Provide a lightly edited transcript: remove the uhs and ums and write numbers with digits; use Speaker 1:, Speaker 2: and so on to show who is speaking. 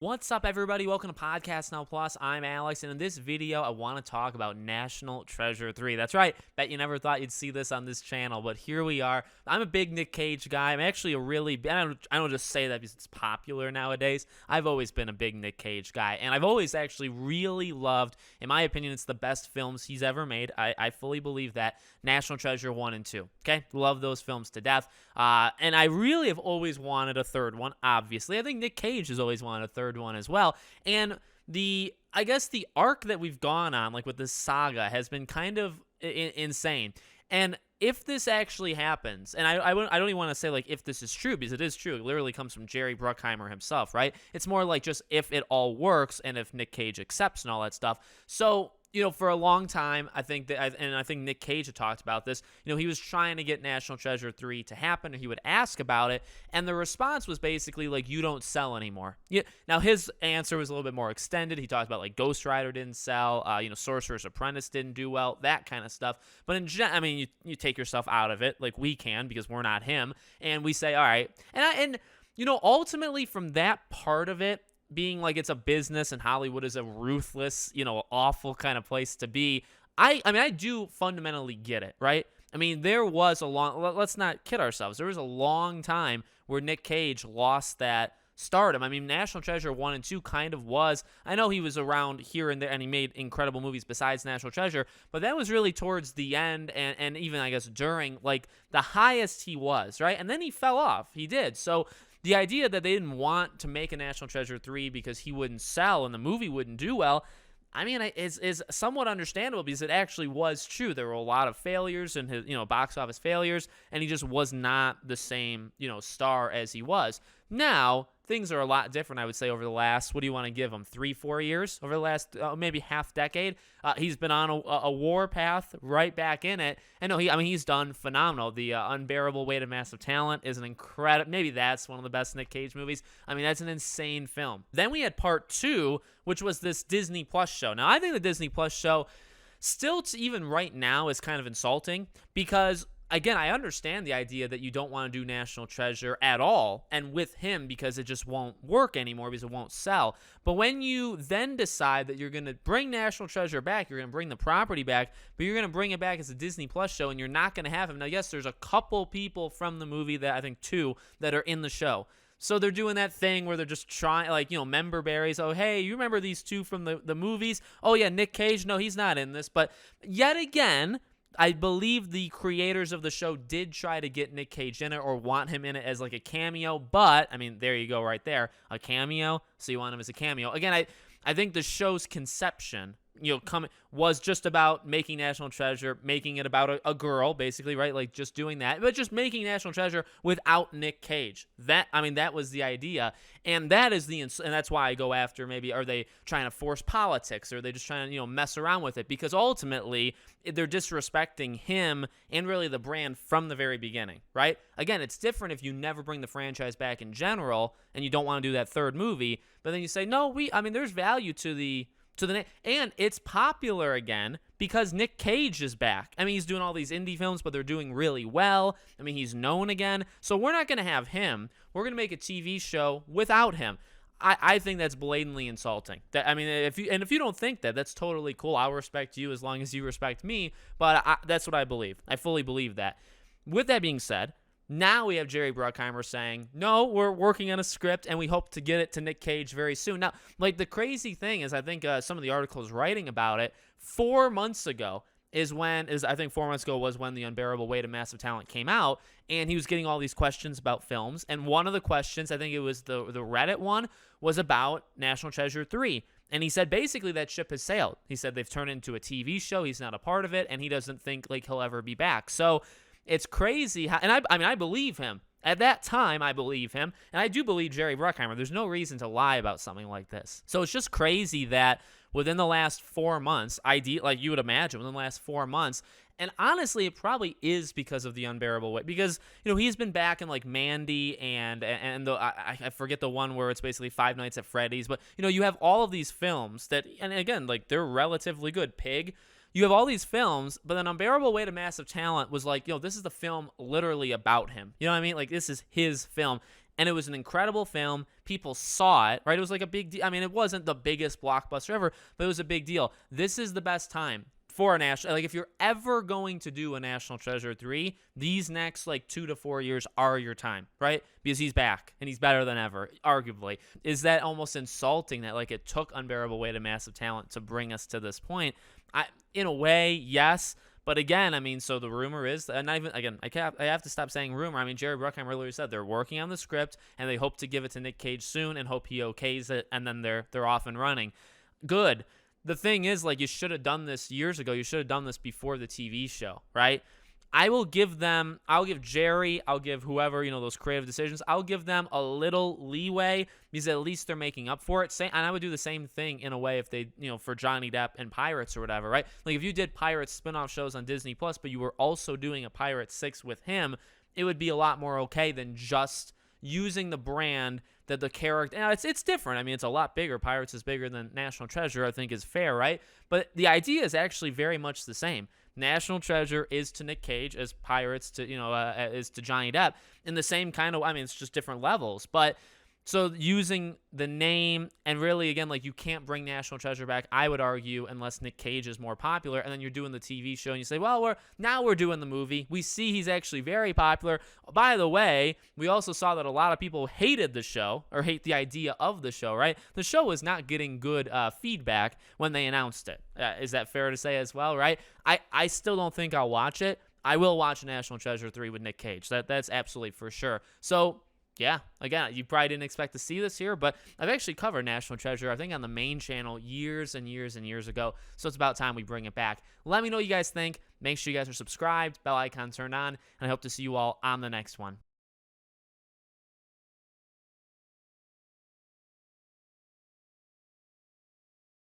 Speaker 1: What's up, everybody? Welcome to Podcast Now Plus. I'm Alex, and in this video, I want to talk about National Treasure 3. That's right. Bet you never thought you'd see this on this channel, but here we are. I'm a big Nick Cage guy. I'm actually I don't just say that because it's popular nowadays. I've always been a big Nick Cage guy, and I've always actually really loved, in my opinion, it's the best films he's ever made. I fully believe that. National Treasure 1 and 2. Okay? Love those films to death. And I really have always wanted a third one, obviously. I think Nick Cage has always wanted a third one as well. And I guess the arc that we've gone on, like with this saga, has been kind of insane. And if this actually happens, and I don't even want to say like if this is true, because it is true. It literally comes from Jerry Bruckheimer himself, right? It's more like just if it all works and if Nick Cage accepts and all that stuff. So, for a long time, I think Nick Cage had talked about this. He was trying to get National Treasure 3 to happen, or he would ask about it, and the response was basically like, you don't sell anymore. Yeah. Now, his answer was a little bit more extended. He talked about like Ghost Rider didn't sell, Sorcerer's Apprentice didn't do well, that kind of stuff. But you take yourself out of it, like we can, because we're not him, and we say, all right. And ultimately from that part of it, being like it's a business and Hollywood is a ruthless, awful kind of place to be. I do fundamentally get it, right? There was let's not kid ourselves. There was a long time where Nick Cage lost that stardom. National Treasure 1 and 2 kind of was. I know he was around here and there, and he made incredible movies besides National Treasure, but that was really towards the end and even, I guess, during, like, the highest he was, right? And then he fell off. He did. So the idea that they didn't want to make a National Treasure 3 because he wouldn't sell and the movie wouldn't do well, is somewhat understandable because it actually was true. There were a lot of failures and his, box office failures, and he just was not the same, star as he was. Now, things are a lot different, I would say, over the last, what do you want to give him, 3-4 years? Over the last maybe half decade, he's been on a war path, right back in it. And no, he's done phenomenal. The Unbearable Weight of Massive Talent is an incredible, maybe that's one of the best Nick Cage movies. That's an insane film. Then we had part 2, which was this Disney Plus show. Now, I think the Disney Plus show, still to even right now, is kind of insulting because, again, I understand the idea that you don't want to do National Treasure at all and with him because it just won't work anymore because it won't sell. But when you then decide that you're going to bring National Treasure back, you're going to bring the property back, but you're going to bring it back as a Disney Plus show and you're not going to have him. Now, yes, there's a couple people from the movie, that I think 2, that are in the show. So they're doing that thing where they're just trying, like, member berries. Oh, hey, you remember these 2 from the movies? Oh, yeah, Nick Cage. No, he's not in this. But yet again, I believe the creators of the show did try to get Nick Cage in it or want him in it as like a cameo, but, there you go right there, a cameo, so you want him as a cameo. Again, I think the show's conception, was just about making National Treasure, making it about a girl, basically, right? Like, just doing that, but just making National Treasure without Nick Cage. That was the idea, and and that's why I go after, maybe, are they trying to force politics, or are they just trying to, mess around with it? Because ultimately, they're disrespecting him and really the brand from the very beginning, right? Again, it's different if you never bring the franchise back in general, and you don't want to do that third movie, but then you say, no, there's value to the name, and it's popular again because Nick Cage is back. He's doing all these indie films, but they're doing really well. He's known again, so we're not going to have him. We're going to make a TV show without him. I think that's blatantly insulting. If you don't think that, that's totally cool. I'll respect you as long as you respect me, but that's what I believe. I fully believe that. With that being said, now we have Jerry Bruckheimer saying, no, we're working on a script, and we hope to get it to Nick Cage very soon. Now, like, the crazy thing is, I think some of the articles writing about it, 4 months ago was when the Unbearable Weight of Massive Talent came out, and he was getting all these questions about films, and one of the questions, I think it was the Reddit one, was about National Treasure 3. And he said basically that ship has sailed. He said they've turned it into a TV show, he's not a part of it, and he doesn't think like he'll ever be back. So it's crazy how, and I believe him. At that time, I believe him, and I do believe Jerry Bruckheimer. There's no reason to lie about something like this. So it's just crazy that within the last 4 months, like you would imagine, within the last 4 months, and honestly, it probably is because of the Unbearable Weight, because, he's been back in, like, Mandy and I forget the one where it's basically Five Nights at Freddy's, but, you have all of these films that, and again, like, they're relatively good. Pig. You have all these films, but then Unbearable Weight of Massive Talent was like, this is the film literally about him. You know what I mean? Like, this is his film. and it was an incredible film. People saw it, right? It was like a big deal. I mean, it wasn't the biggest blockbuster ever, but it was a big deal. This is the best time for a national, like if you're ever going to do a National Treasure 3, these next like 2 to 4 years are your time, right? Because he's back and he's better than ever, arguably. Is that almost insulting that like it took Unbearable Weight of Massive Talent to bring us to this point? In a way, yes. But again, I mean, so the rumor is, and not even, again, I have to stop saying rumor. I mean, Jerry Bruckheimer literally said they're working on the script and they hope to give it to Nick Cage soon and hope he okays it, and then they're off and running. Good. The thing is, like, you should have done this years ago. You should have done this before the TV show, right? I'll give Jerry, I'll give whoever, those creative decisions, I'll give them a little leeway because at least they're making up for it. And I would do the same thing in a way if they, for Johnny Depp and Pirates or whatever, right? Like if you did Pirates spin-off shows on Disney Plus, but you were also doing a Pirates 6 with him, it would be a lot more okay than just using the brand that the character, and it's different. I mean, it's a lot bigger. Pirates is bigger than National Treasure, I think is fair, right? But the idea is actually very much the same. National Treasure is to Nick Cage as Pirates to, is to Johnny Depp in the same kind of, I mean, it's just different levels. But so using the name, and really, again, like you can't bring National Treasure back, I would argue, unless Nick Cage is more popular, and then you're doing the TV show, and you say, well, we're doing the movie. We see he's actually very popular. By the way, we also saw that a lot of people hated the show, or hate the idea of the show, right? The show was not getting good feedback when they announced it. Is that fair to say as well, right? I still don't think I'll watch it. I will watch National Treasure 3 with Nick Cage. That's absolutely for sure. So, yeah, again, you probably didn't expect to see this here, but I've actually covered National Treasure, I think, on the main channel years and years and years ago, so it's about time we bring it back. Let me know what you guys think. Make sure you guys are subscribed, bell icon turned on, and I hope to see you all on the next one.